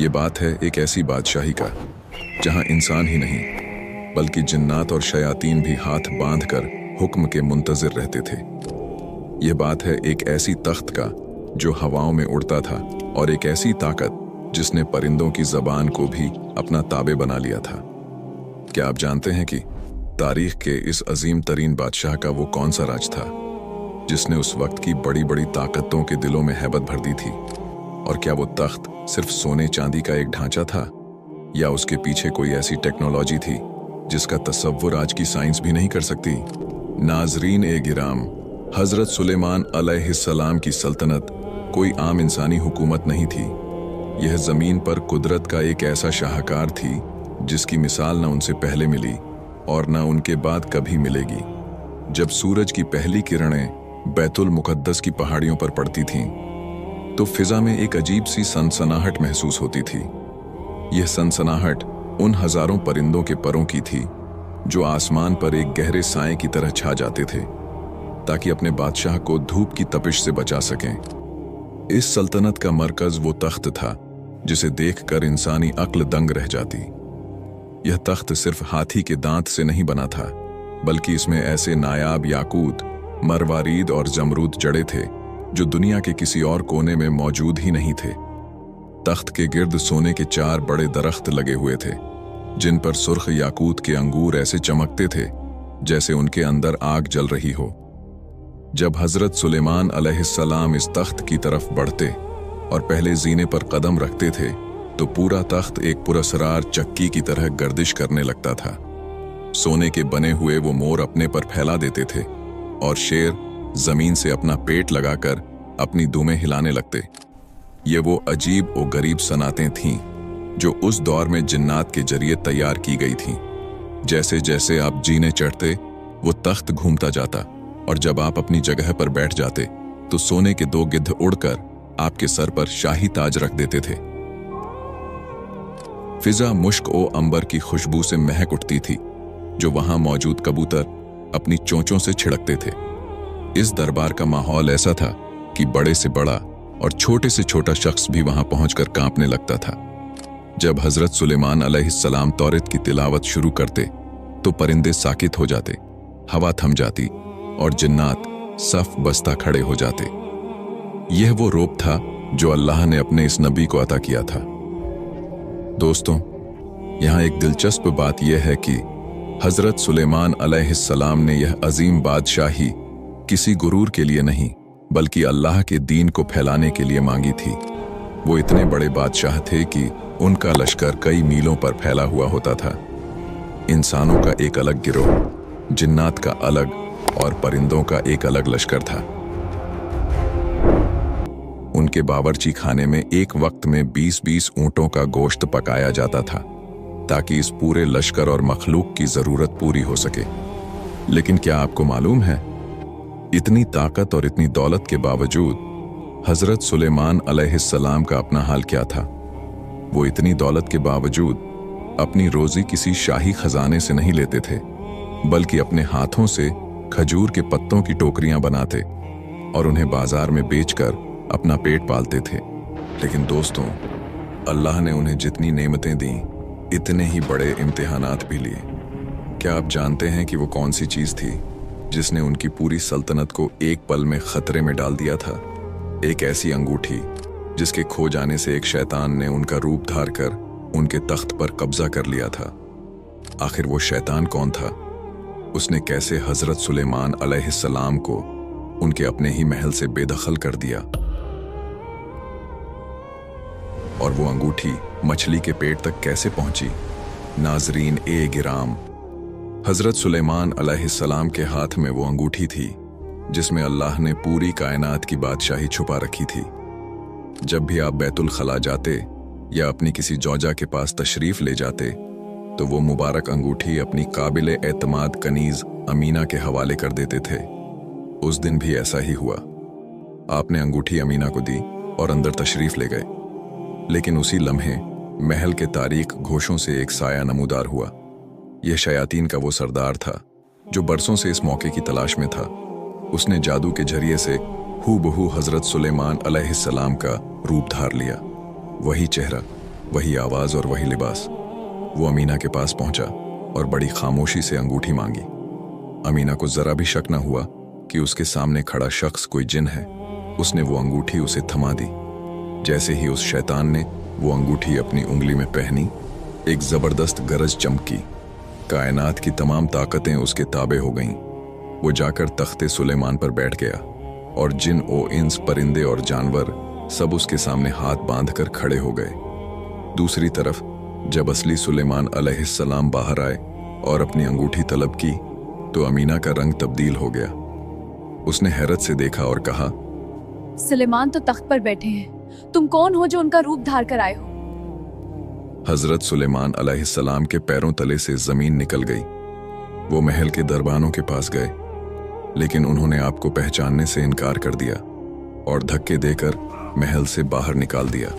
ये बात है एक ऐसी बादशाही का जहां इंसान ही नहीं बल्कि जिन्नात और शयातीन भी हाथ बांधकर हुक्म के मुंतजिर रहते थे। यह बात है एक ऐसी तख्त का जो हवाओं में उड़ता था और एक ऐसी ताकत जिसने परिंदों की जबान को भी अपना ताबे बना लिया था। क्या आप जानते हैं कि तारीख के इस अजीम तरीन बादशाह का वो कौन सा राज था जिसने उस वक्त की बड़ी बड़ी ताकतों के दिलों में हैबत भर दी थी? और क्या वो तख्त सिर्फ सोने चांदी का एक ढांचा था या उसके पीछे कोई ऐसी टेक्नोलॉजी थी जिसका तसव्वुर आज की साइंस भी नहीं कर सकती? नाजरीन ए गिराम, हजरत सुलेमान अलैहिस्सलाम की सल्तनत कोई आम इंसानी हुकूमत नहीं थी। यह जमीन पर कुदरत का एक ऐसा शाहकार थी जिसकी मिसाल न उनसे पहले मिली और न उनके बाद कभी मिलेगी। जब सूरज की पहली किरणें बैतुल मुकद्दस की पहाड़ियों पर पड़ती थीं, तो फिजा में एक अजीब सी सनसनाहट महसूस होती थी। यह सनसनाहट उन हजारों परिंदों के परों की थी जो आसमान पर एक गहरे साए की तरह छा जाते थे ताकि अपने बादशाह को धूप की तपिश से बचा सकें। इस सल्तनत का मरकज वो तख्त था जिसे देखकर इंसानी अक्ल दंग रह जाती। यह तख्त सिर्फ हाथी के दांत से नहीं बना था, बल्कि इसमें ऐसे नायाब याकूत, मरवारीद और जमरूद जड़े थे जो दुनिया के किसी और कोने में मौजूद ही नहीं थे। तख्त के गिर्द सोने के 4 बड़े दरख्त लगे हुए थे जिन पर सुर्ख याकूत के अंगूर ऐसे चमकते थे जैसे उनके अंदर आग जल रही हो। जब हजरत सुलेमान अलैहिस्सलाम इस तख्त की तरफ बढ़ते और पहले जीने पर कदम रखते थे तो पूरा तख्त एक पुरस्रार चक्की की तरह गर्दिश करने लगता था। सोने के बने हुए वो मोर अपने पर फैला देते थे और शेर जमीन से अपना पेट लगाकर अपनी दुमें हिलाने लगते। ये वो अजीब और गरीब सनातें थीं जो उस दौर में जिन्नात के जरिए तैयार की गई थीं। जैसे जैसे आप जीने चढ़ते वो तख्त घूमता जाता और जब आप अपनी जगह पर बैठ जाते तो सोने के 2 गिद्ध उड़कर आपके सर पर शाही ताज रख देते थे। फिजा मुश्क ओ अंबर की खुशबू से महक उठती थी जो वहां मौजूद कबूतर अपनी चोंचों से छिड़कते थे। इस दरबार का माहौल ऐसा था कि बड़े से बड़ा और छोटे से छोटा शख्स भी वहां पहुंचकर कांपने लगता था। जब हजरत सुलेमान अलैहिस्सलाम तौरात की तिलावत शुरू करते तो परिंदे साकित हो जाते, हवा थम जाती और जिन्नात सफ बस्ता खड़े हो जाते। यह वो रूप था जो अल्लाह ने अपने इस नबी को अता किया था। दोस्तों, यहां एक दिलचस्प बात यह है कि हजरत सुलेमान अलैहिस्सलाम ने यह अजीम बादशाही किसी गुरूर के लिए नहीं बल्कि अल्लाह के दीन को फैलाने के लिए मांगी थी। वो इतने बड़े बादशाह थे कि उनका लश्कर कई मीलों पर फैला हुआ होता था। इंसानों का एक अलग गिरोह, जिन्नात का अलग और परिंदों का एक अलग लश्कर था। उनके बावर्ची खाने में एक वक्त में 20-20 ऊंटों का गोश्त पकाया जाता था ताकि इस पूरे लश्कर और मखलूक की जरूरत पूरी हो सके। लेकिन क्या आपको मालूम है, इतनी ताकत और इतनी दौलत के बावजूद हजरत सुलेमान अलैहिस्सलाम का अपना हाल क्या था? वो इतनी दौलत के बावजूद अपनी रोजी किसी शाही खजाने से नहीं लेते थे बल्कि अपने हाथों से खजूर के पत्तों की टोकरियां बनाते और उन्हें बाजार में बेचकर अपना पेट पालते थे। लेकिन दोस्तों, अल्लाह ने उन्हें जितनी नेमतें दी इतने ही बड़े इम्तिहानात भी लिए। क्या आप जानते हैं कि वो कौन सी चीज थी जिसने उनकी पूरी सल्तनत को एक पल में खतरे में डाल दिया था? एक ऐसी अंगूठी जिसके खो जाने से एक शैतान ने उनका रूप धार कर उनके तख्त पर कब्जा कर लिया था। आखिर वो शैतान कौन था? उसने कैसे हजरत सुलेमान अलैहिस्सलाम को उनके अपने ही महल से बेदखल कर दिया? और वो अंगूठी मछली के पेट तक कैसे पहुंची? नाजरीन ए गिराम, हजरत सुलेमान अलैहिस्सलाम के हाथ में वो अंगूठी थी जिसमें अल्लाह ने पूरी कायनात की बादशाही छुपा रखी थी। जब भी आप बैतुल खला जाते या अपनी किसी जौजा के पास तशरीफ ले जाते तो वो मुबारक अंगूठी अपनी काबिल एतमाद कनीज अमीना के हवाले कर देते थे। उस दिन भी ऐसा ही हुआ। आपने अंगूठी अमीना को दी और अंदर तशरीफ ले गए। लेकिन उसी लम्हे महल के तारीक घोषों से एक साया नमूदार हुआ। यह शयातीन का वो सरदार था जो बरसों से इस मौके की तलाश में था। उसने जादू के जरिए से हूबहू हजरत सुलेमान अलैहिस्सलाम का रूप धार लिया। वही चेहरा वही आवाज और वही लिबास। वो अमीना के पास पहुंचा और बड़ी खामोशी से अंगूठी मांगी। अमीना को जरा भी शक न हुआ कि उसके सामने खड़ा शख्स कोई जिन है। उसने वो अंगूठी उसे थमा दी। जैसे ही उस शैतान ने वो अंगूठी अपनी उंगली में पहनी, एक जबरदस्त गरज चमकी। कायनात की तमाम ताकतें उसके ताबे हो गईं। वो जाकर तख्ते सुलेमान पर बैठ गया और जिन ओ इंस, परिंदे और जानवर सब उसके सामने हाथ बांधकर खड़े हो गए। दूसरी तरफ जब असली सुलेमान अलैहिस्सलाम बाहर आए और अपनी अंगूठी तलब की तो अमीना का रंग तब्दील हो गया। उसने हैरत से देखा और कहा, सुलेमान तो तख्त पर बैठे हैं, तुम कौन हो जो उनका रूप धार कर आए हो? हजरत सुलेमान अलैहिस्सलाम के पैरों तले से जमीन निकल गई। वो महल के दरबानों के पास गए, लेकिन उन्होंने आपको पहचानने से इनकार कर दिया और धक्के देकर महल से बाहर निकाल दिया।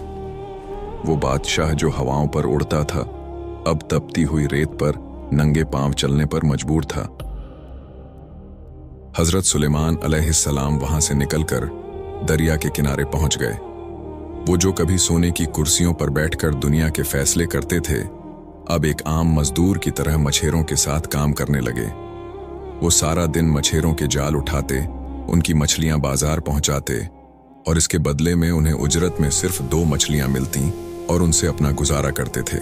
वो बादशाह जो हवाओं पर उड़ता था, अब तपती हुई रेत पर नंगे पांव चलने पर मजबूर था। हजरत सुलेमान अलैहिस्सलाम वहां से निकलकर दरिया के किनारे पहुंच गए। वो जो कभी सोने की कुर्सियों पर बैठकर दुनिया के फैसले करते थे, अब एक आम मजदूर की तरह मछेरों के साथ काम करने लगे। वो सारा दिन मछेरों के जाल उठाते, उनकी मछलियां बाजार पहुंचाते और इसके बदले में उन्हें उजरत में सिर्फ 2 मछलियां मिलती और उनसे अपना गुजारा करते थे।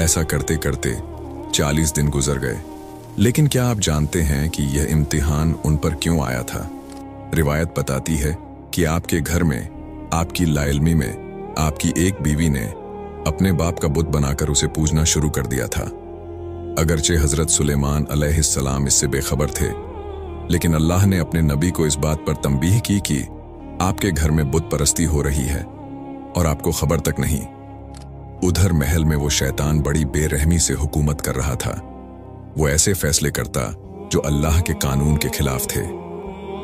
ऐसा करते करते 40 दिन गुजर गए। लेकिन क्या आप जानते हैं कि यह इम्तिहान उन पर क्यों आया था? रिवायत बताती है कि आपके घर में, आपकी लाइल्मी में, आपकी एक बीवी ने अपने बाप का बुत बनाकर उसे पूजना शुरू कर दिया था। अगरचे हजरत सुलेमान अलैहिस्सलाम इससे बेखबर थे, लेकिन अल्लाह ने अपने नबी को इस बात पर तंबीह की कि आपके घर में बुत परस्ती हो रही है और आपको खबर तक नहीं। उधर महल में वो शैतान बड़ी बेरहमी से हुकूमत कर रहा था। वो ऐसे फैसले करता जो अल्लाह के कानून के खिलाफ थे।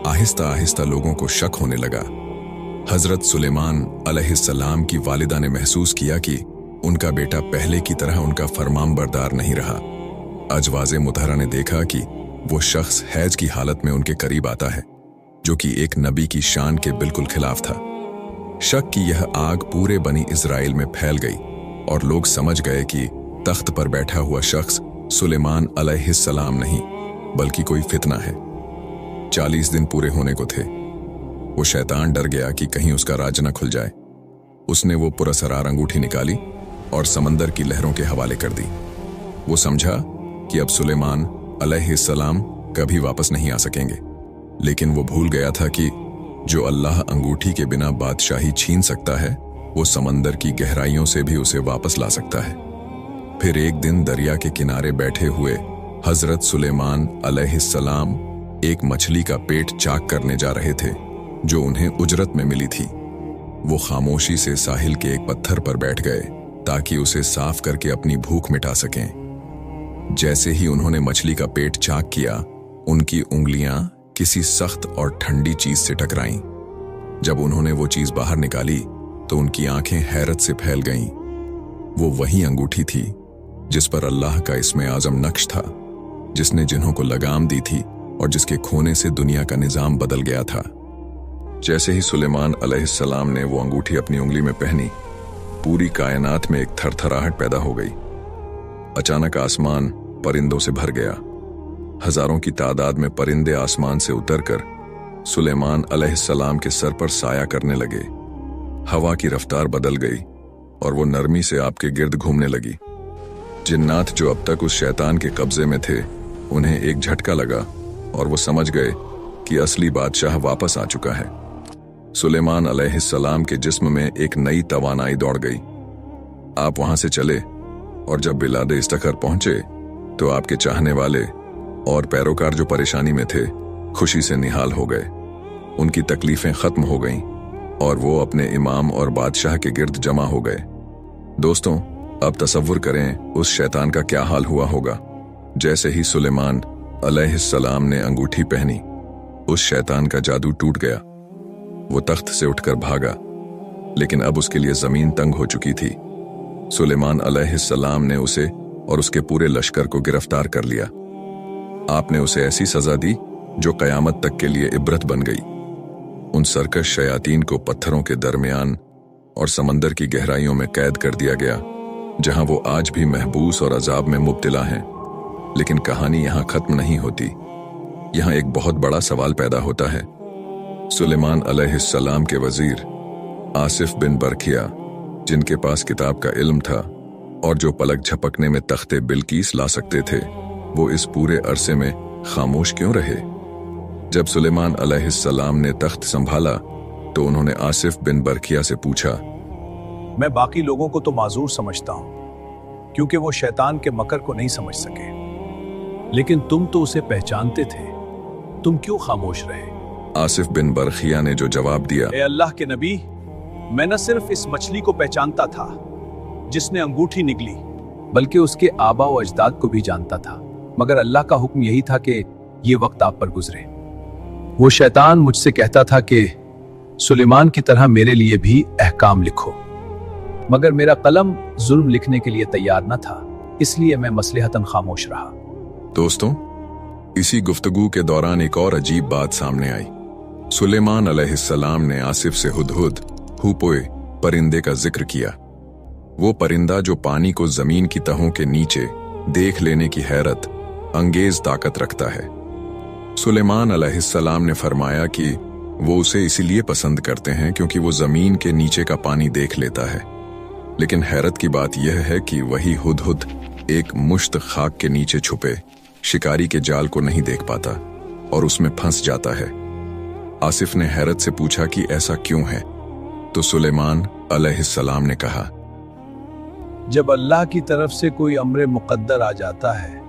आहिस्ता आहिस्ता लोगों को शक होने लगा। हजरत सुलेमान अलैहिस्सलाम की वालिदा ने महसूस किया कि उनका बेटा पहले की तरह उनका फरमानबरदार नहीं रहा। अजवाज़े मुतहरा ने देखा कि वो शख्स हैज की हालत में उनके करीब आता है, जो कि एक नबी की शान के बिल्कुल खिलाफ था। शक की यह आग पूरे बनी इज़राइल में फैल गई और लोग समझ गए कि तख्त पर बैठा हुआ शख्स सुलेमान अलैहिस्सलाम नहीं, बल्कि कोई फितना है। 40 दिन पूरे होने को थे। वो शैतान डर गया कि कहीं उसका राज न खुल जाए। उसने वो पुरस्कार अंगूठी निकाली और समंदर की लहरों के हवाले कर दी। वो समझा कि अब सुलेमान अलैहिस्सलाम कभी वापस नहीं आ सकेंगे, लेकिन वो भूल गया था कि जो अल्लाह अंगूठी के बिना बादशाही छीन सकता है, वो समंदर की गहराइयों से भी उसे वापस ला सकता है। फिर एक दिन दरिया के किनारे बैठे हुए हजरत सुलेमान अलैहिस्सलाम एक मछली का पेट चाक करने जा रहे थे जो उन्हें उजरत में मिली थी। वो खामोशी से साहिल के एक पत्थर पर बैठ गए ताकि उसे साफ करके अपनी भूख मिटा सकें। जैसे ही उन्होंने मछली का पेट चाक किया, उनकी उंगलियां किसी सख्त और ठंडी चीज से टकराईं। जब उन्होंने वो चीज बाहर निकाली तो उनकी आंखें हैरत से फैल गईं। वो वही अंगूठी थी जिस पर अल्लाह का इस्मे आजम नक्श था, जिसने जिन्हों को लगाम दी थी और जिसके खोने से दुनिया का निजाम बदल गया था। जैसे ही सुलेमान अलैहिस्सलाम ने वो अंगूठी अपनी उंगली में पहनी, पूरी कायनात में एक थरथराहट पैदा हो गई। अचानक आसमान परिंदों से भर गया। हजारों की तादाद में परिंदे आसमान से उतरकर सुलेमान अलैहिस्सलाम के सर पर साया करने लगे। हवा की रफ्तार बदल गई और वो नरमी से आपके गिर्द घूमने लगी। जिन्नात जो अब तक उस शैतान के कब्जे में थे, उन्हें एक झटका लगा और वो समझ गए कि असली बादशाह वापस आ चुका है। सुलेमान अलैहिस्सलाम के जिस्म में एक नई तवानाई दौड़ गई। आप वहां से चले और जब बिलादे इस्तखर पहुंचे तो आपके चाहने वाले और पैरोकार जो परेशानी में थे, खुशी से निहाल हो गए। उनकी तकलीफें खत्म हो गईं और वो अपने इमाम और बादशाह के गिर्द जमा हो गए। दोस्तों, अब तसव्वुर करें उस शैतान का क्या हाल हुआ होगा। जैसे ही सुलेमान अलैहिस्सलाम ने अंगूठी पहनी, उस शैतान का जादू टूट गया। वो तख्त से उठकर भागा, लेकिन अब उसके लिए जमीन तंग हो चुकी थी। सुलेमान अलैहिस्सलाम ने उसे और उसके पूरे लश्कर को गिरफ्तार कर लिया। आपने उसे ऐसी सजा दी जो कयामत तक के लिए इबरत बन गई। उन सरकश शयातीन को पत्थरों के दरमियान और समंदर की गहराइयों में कैद कर दिया गया, जहां वो आज भी महबूस और अजाब में मुब्तला हैं। लेकिन कहानी यहां खत्म नहीं होती। यहां एक बहुत बड़ा सवाल पैदा होता है। सुलेमान अलैहिस्सलाम के वजीर आसिफ बिन बरखिया, जिनके पास किताब का इल्म था और जो पलक झपकने में तख्ते बिल्कीस ला सकते थे, वो इस पूरे अरसे में खामोश क्यों रहे? जब सुलेमान अलैहिस्सलाम ने तख्त संभाला तो उन्होंने आसिफ बिन बरखिया से पूछा, मैं बाकी लोगों को तो माजूर समझता हूं क्योंकि वो शैतान के मकर को नहीं समझ सके, लेकिन तुम तो उसे पहचानते थे, तुम क्यों खामोश रहे? आसिफ बिन बरखिया ने जो जवाब दिया, ए अल्लाह के नबी, मैं न सिर्फ इस मछली को पहचानता था जिसने अंगूठी निगली, बल्कि उसके आबा व अजदाद को भी जानता था, मगर अल्लाह का हुक्म यही था कि ये वक्त आप पर गुजरे। वो शैतान मुझसे कहता था कि सुलेमान की तरह मेरे लिए भी अहकाम लिखो, मगर मेरा कलम जुल्म लिखने के लिए तैयार न था, इसलिए मैं मसलहतन खामोश रहा। दोस्तों, इसी गुफ्तगू के दौरान एक और अजीब बात सामने आई। सुलेमान अलैहिस्सलाम ने आसिफ से हुदहुद, हुपोए परिंदे का जिक्र किया। वो परिंदा जो पानी को जमीन की तहों के नीचे देख लेने की हैरत अंगेज ताकत रखता है। सुलेमान अलैहिस्सलाम ने फरमाया कि वो उसे इसीलिए पसंद करते हैं क्योंकि वो जमीन के नीचे का पानी देख लेता है। लेकिन हैरत की बात यह है कि वही हुदहुद एक मुश्त खाक के नीचे छुपे शिकारी के जाल को नहीं देख पाता और उसमें फंस जाता है। आसिफ ने हैरत से पूछा कि ऐसा क्यों है, तो सुलेमान अलैहिस्सलाम ने कहा, जब अल्लाह की तरफ से कोई अम्र मुकद्दर आ जाता है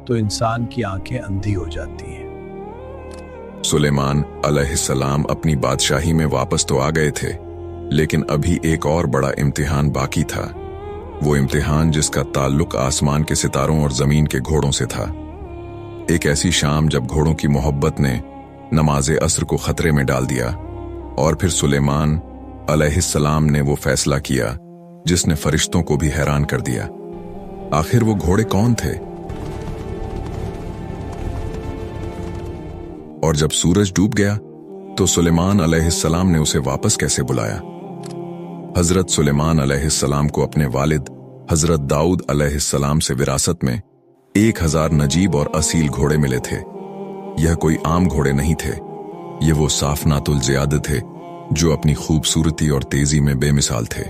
तो इंसान की आंखें अंधी हो जाती हैं। सुलेमान अलैहिस्सलाम अपनी बादशाही में वापस तो आ गए थे, लेकिन अभी एक और बड़ा इम्तिहान बाकी था। वो इम्तिहान जिसका ताल्लुक आसमान के सितारों और जमीन के घोड़ों से था। एक ऐसी शाम जब घोड़ों की मोहब्बत ने नमाज़े अस्र को खतरे में डाल दिया, और फिर सुलेमान अलैहिस्सलाम ने वो फैसला किया जिसने फरिश्तों को भी हैरान कर दिया। आखिर वो घोड़े कौन थे? और जब सूरज डूब गया तो सुलेमान अलैहिस्सलाम ने उसे वापस कैसे बुलाया? हजरत सुलेमान अलैहिस्सलाम को अपने वालिद हजरत दाऊद अलैहिस्सलाम से विरासत में 1000 नजीब और असील घोड़े मिले थे। यह कोई आम घोड़े नहीं थे, ये वो साफनातुल ज़ियाद थे जो अपनी खूबसूरती और तेजी में बेमिसाल थे।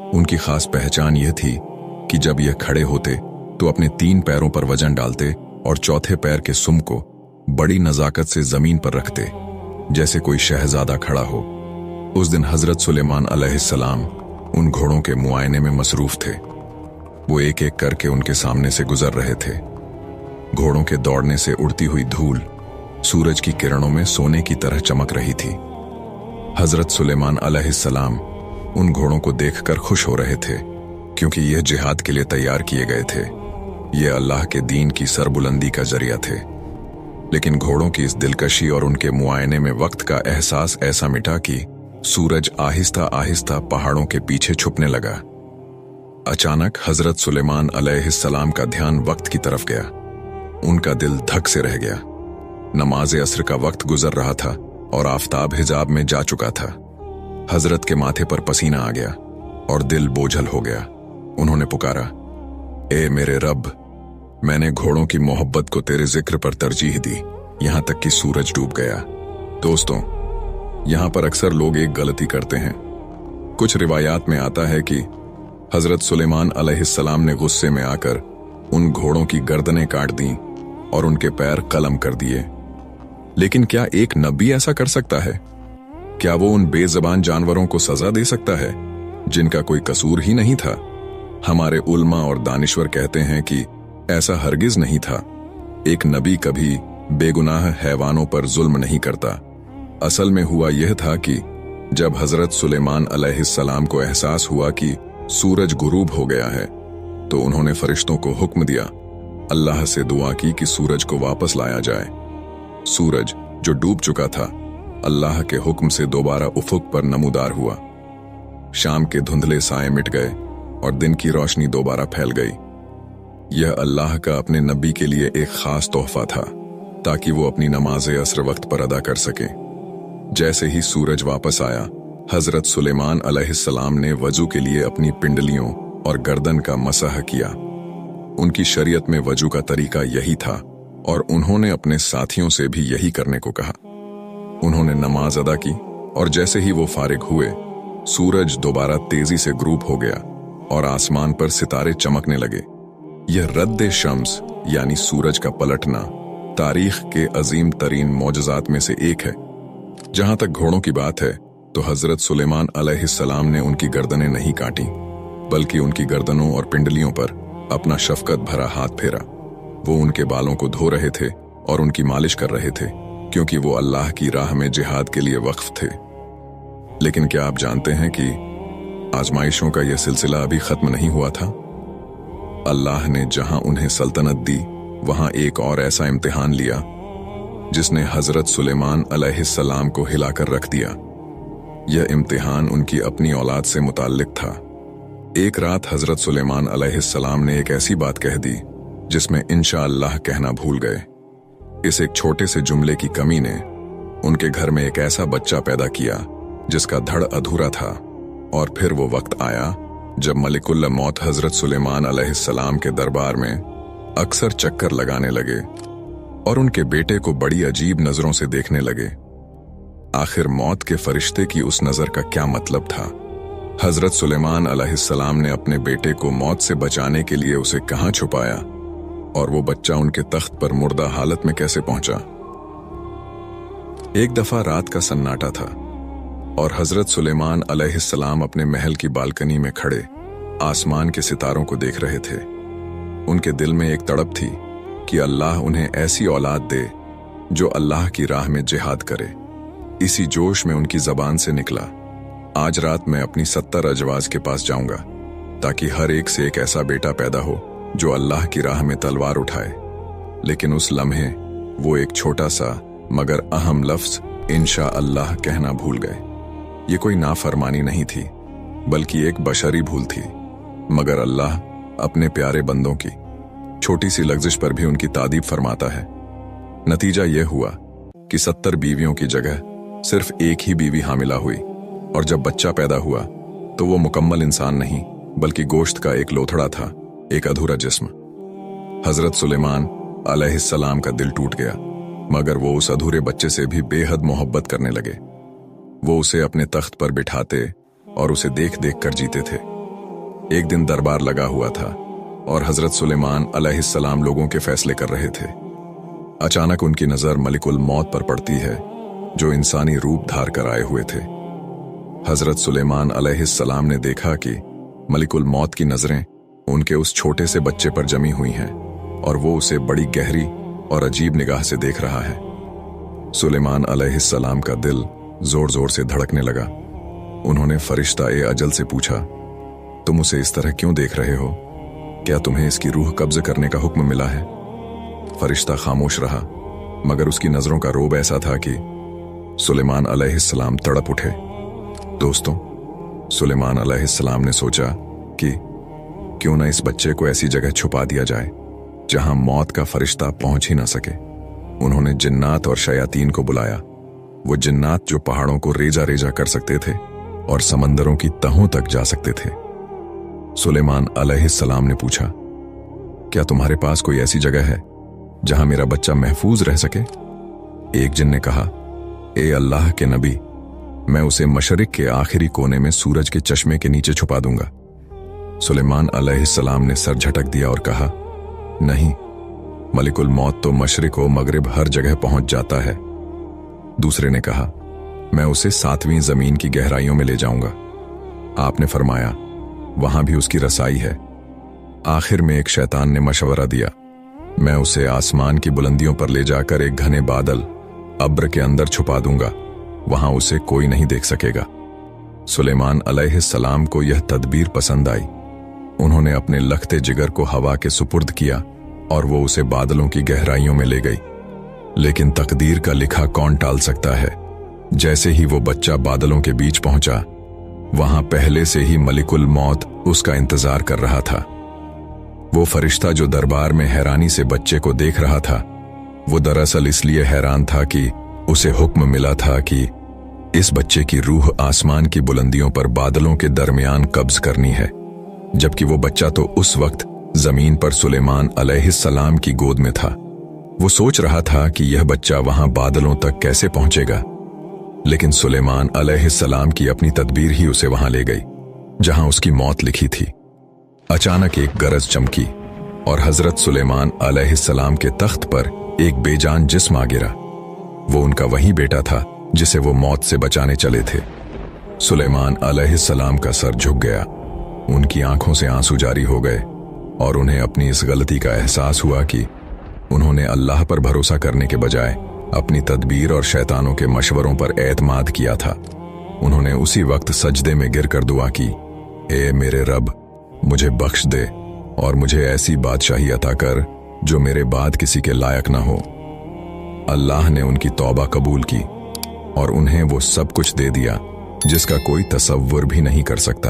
उनकी खास पहचान यह थी कि जब यह खड़े होते तो अपने 3 पैरों पर वजन डालते और चौथे पैर के सुम को बड़ी नजाकत से जमीन पर रखते, जैसे कोई शहजादा खड़ा हो। उस दिन हजरत सुलेमान अलैहिस्सलाम उन घोड़ों के मुआयने में मसरूफ थे। वो एक एक करके उनके सामने से गुजर रहे थे। घोड़ों के दौड़ने से उड़ती हुई धूल सूरज की किरणों में सोने की तरह चमक रही थी। हजरत सुलेमान अलैहिस्सलाम उन घोड़ों को देखकर खुश हो रहे थे, क्योंकि यह जिहाद के लिए तैयार किए गए थे। ये अल्लाह के दीन की सरबुलंदी का जरिया थे। लेकिन घोड़ों की इस दिलकशी और उनके मुआयने में वक्त का एहसास ऐसा मिटा कि सूरज आहिस्ता आहिस्ता पहाड़ों के पीछे छुपने लगा। अचानक हजरत सुलेमान अलैहिस्सलाम का ध्यान वक्त की तरफ गया। उनका दिल धक से रह गया। नमाज़े अस्र का वक्त गुजर रहा था और आफताब हिजाब में जा चुका था। हजरत के माथे पर पसीना आ गया और दिल बोझल हो गया। उन्होंने पुकारा, ए मेरे रब, मैंने घोड़ों की मोहब्बत को तेरे जिक्र पर तरजीह दी, यहां तक कि सूरज डूब गया। दोस्तों, यहां पर अक्सर लोग एक गलती करते हैं। कुछ रिवायात में आता है कि हजरत सुलेमान अलैहिस्सलाम ने गुस्से में आकर उन घोड़ों की गर्दनें काट दी और उनके पैर कलम कर दिए। लेकिन क्या एक नबी ऐसा कर सकता है? क्या वो उन बेज़बान जानवरों को सजा दे सकता है जिनका कोई कसूर ही नहीं था? हमारे उल्मा और दानिश्वर कहते हैं कि ऐसा हरगिज नहीं था। एक नबी कभी बेगुनाह हैवानों पर जुल्म नहीं करता। असल में हुआ यह था कि जब हजरत सुलेमान अलैहिस्सलाम को एहसास हुआ कि सूरज गुरूब हो गया है, तो उन्होंने फरिश्तों को हुक्म दिया, अल्लाह से दुआ की कि सूरज को वापस लाया जाए। सूरज जो डूब चुका था, अल्लाह के हुक्म से दोबारा उफुक पर नमूदार हुआ। शाम के धुंधले साए मिट गए और दिन की रोशनी दोबारा फैल गई। यह अल्लाह का अपने नबी के लिए एक खास तोहफा था, ताकि वो अपनी नमाज़े अस्र वक्त पर अदा कर सके। जैसे ही सूरज वापस आया, हजरत सुलेमान अलैहिस्सलाम ने वजू के लिए अपनी पिंडलियों और गर्दन का मसह किया। उनकी शरीयत में वजू का तरीका यही था और उन्होंने अपने साथियों से भी यही करने को कहा। उन्होंने नमाज अदा की और जैसे ही वो फारिग हुए, सूरज दोबारा तेजी से ग्रूप हो गया और आसमान पर सितारे चमकने लगे। यह रद्द शम्स यानी सूरज का पलटना तारीख के अजीम तरीन मौजज़ात में से एक है। जहां तक घोड़ों की बात है तो हजरत सुलेमान अलैहिस्सलाम ने उनकी गर्दनें नहीं काटी, बल्कि उनकी गर्दनों और पिंडलियों पर अपना शफकत भरा हाथ फेरा। वो उनके बालों को धो रहे थे और उनकी मालिश कर रहे थे, क्योंकि वो अल्लाह की राह में जिहाद के लिए वक्फ थे। लेकिन क्या आप जानते हैं कि आजमाइशों का यह सिलसिला अभी खत्म नहीं हुआ था? अल्लाह ने जहां उन्हें सल्तनत दी, वहां एक और ऐसा इम्तिहान लिया जिसने हजरत सुलेमान अलैहिस्सलाम को हिलाकर रख दिया। यह इम्तिहान उनकी अपनी औलाद से मुताल्लिक था। एक रात हजरत सुलेमान अलैहिस्सलाम ने एक ऐसी बात कह दी जिसमें इंशाअल्लाह कहना भूल गए। इस एक छोटे से जुमले की कमी ने उनके घर में एक ऐसा बच्चा पैदा किया जिसका धड़ अधूरा था। और फिर वो वक्त आया जब मलिकुल मौत हजरत सुलेमान अलैहिस्सलाम के दरबार में अक्सर चक्कर लगाने लगे और उनके बेटे को बड़ी अजीब नजरों से देखने लगे। आखिर मौत के फरिश्ते की उस नजर का क्या मतलब था? हजरत सुलेमान अलैहिस्सलाम ने अपने बेटे को मौत से बचाने के लिए उसे कहां छुपाया और वो बच्चा उनके तख्त पर मुर्दा हालत में कैसे पहुंचा? एक दफा रात का सन्नाटा था और हजरत सुलेमान अलैहिस्सलाम अपने महल की बालकनी में खड़े आसमान के सितारों को देख रहे थे। उनके दिल में एक तड़प थी कि अल्लाह उन्हें ऐसी औलाद दे जो अल्लाह की राह में जिहाद करे। इसी जोश में उनकी जबान से निकला, आज रात मैं अपनी 70 अजवाज के पास जाऊंगा ताकि हर एक से एक ऐसा बेटा पैदा हो जो अल्लाह की राह में तलवार उठाए। लेकिन उस लम्हे वो एक छोटा सा मगर अहम लफ्ज इंशाअल्लाह कहना भूल गए। ये कोई नाफरमानी नहीं थी, बल्कि एक बशरी भूल थी। मगर अल्लाह अपने प्यारे बंदों की छोटी सी लग्जिश पर भी उनकी तादीब फरमाता है। नतीजा यह हुआ कि 70 बीवियों की जगह सिर्फ एक ही बीवी हामिला हुई, और जब बच्चा पैदा हुआ तो वो मुकम्मल इंसान नहीं बल्कि गोश्त का एक लोथड़ा था, एक अधूरा जिस्म। हजरत सुलेमान अलैहिस्सलाम का दिल टूट गया, मगर वो उस अधूरे बच्चे से भी बेहद मोहब्बत करने लगे। वो उसे अपने तख्त पर बिठाते और उसे देख देख कर जीते थे। एक दिन दरबार लगा हुआ था और हजरत सुलेमान अलैहिस्सलाम लोगों के फैसले कर रहे थे। अचानक उनकी नजर मलिकुल मौत पर पड़ती है जो इंसानी रूप धार कर आए हुए थे। हजरत सुलेमान अलैहिस्सलाम ने देखा कि मलिकुल मौत की नजरें उनके उस छोटे से बच्चे पर जमी हुई हैं और वो उसे बड़ी गहरी और अजीब निगाह से देख रहा है। सुलेमान अलैहिस्सलाम का दिल जोर जोर से धड़कने लगा। उन्होंने फरिश्ता ए अजल से पूछा, तुम उसे इस तरह क्यों देख रहे हो? क्या तुम्हें इसकी रूह कब्ज करने का हुक्म मिला है? फरिश्ता खामोश रहा, मगर उसकी नजरों का रोब ऐसा था कि सुलेमान अलैहिस्सलाम तड़प उठे। दोस्तों, सुलेमान अलैहिस्सलाम ने सोचा कि क्यों ना इस बच्चे को ऐसी जगह छुपा दिया जाए जहां मौत का फरिश्ता पहुंच ही ना सके। उन्होंने जिन्नात और शयातीन को बुलाया, वो जिन्नात जो पहाड़ों को रेजा रेजा कर सकते थे और समंदरों की तहों तक जा सकते थे। सुलेमान अलैहिस्सलाम ने पूछा, क्या तुम्हारे पास कोई ऐसी जगह है जहां मेरा बच्चा महफूज रह सके? एक जिन ने कहा, ए अल्लाह के नबी, मैं उसे मशरिक के आखिरी कोने में सूरज के चश्मे के नीचे छुपा दूंगा। सुलेमान अलैहिस्सलाम ने सर झटक दिया और कहा, नहीं, मलिकुल मौत तो मशरिक व मगरिब हर जगह पहुंच जाता है। दूसरे ने कहा, मैं उसे 7वीं जमीन की गहराइयों में ले जाऊंगा। आपने फरमाया, वहां भी उसकी रसाई है। आखिर में एक शैतान ने मशवरा दिया, मैं उसे आसमान की बुलंदियों पर ले जाकर एक घने बादल अब्र के अंदर छुपा दूंगा, वहां उसे कोई नहीं देख सकेगा। सुलेमान अलैहिस्सलाम को यह तदबीर पसंद आई। उन्होंने अपने लखते जिगर को हवा के सुपुर्द किया और वो उसे बादलों की गहराइयों में ले गई। लेकिन तकदीर का लिखा कौन टाल सकता है? जैसे ही वो बच्चा बादलों के बीच पहुंचा, वहां पहले से ही मलिकुल मौत उसका इंतजार कर रहा था। वो फरिश्ता जो दरबार में हैरानी से बच्चे को देख रहा था, वो दरअसल इसलिए हैरान था कि उसे हुक्म मिला था कि इस बच्चे की रूह आसमान की बुलंदियों पर बादलों के दरमियान कब्ज करनी है, जबकि वो बच्चा तो उस वक्त जमीन पर सुलेमान अलैहिस्सलाम की गोद में था। वो सोच रहा था कि यह बच्चा वहां बादलों तक कैसे पहुंचेगा, लेकिन सुलेमान अलैहिस्सलाम की अपनी तदबीर ही उसे वहां ले गई जहां उसकी मौत लिखी थी। अचानक एक गरज चमकी और हजरत सुलेमान अलैहिस्सलाम के तख्त पर एक बेजान जिस्म आ गिरा। वो उनका वही बेटा था जिसे वो मौत से बचाने चले थे। सुलेमान अलैहिस्सलाम का सर झुक गया, उनकी आंखों से आंसू जारी हो गए और उन्हें अपनी इस गलती का एहसास हुआ कि उन्होंने अल्लाह पर भरोसा करने के बजाय अपनी तदबीर और शैतानों के मशवरों पर एतमाद किया था। उन्होंने उसी वक्त सजदे में गिरकर दुआ की, ए मेरे रब, मुझे बख्श दे और मुझे ऐसी बादशाही अता कर जो मेरे बाद किसी के लायक न हो। अल्लाह ने उनकी तौबा कबूल की और उन्हें वो सब कुछ दे दिया जिसका कोई तसव्वुर भी नहीं कर सकता।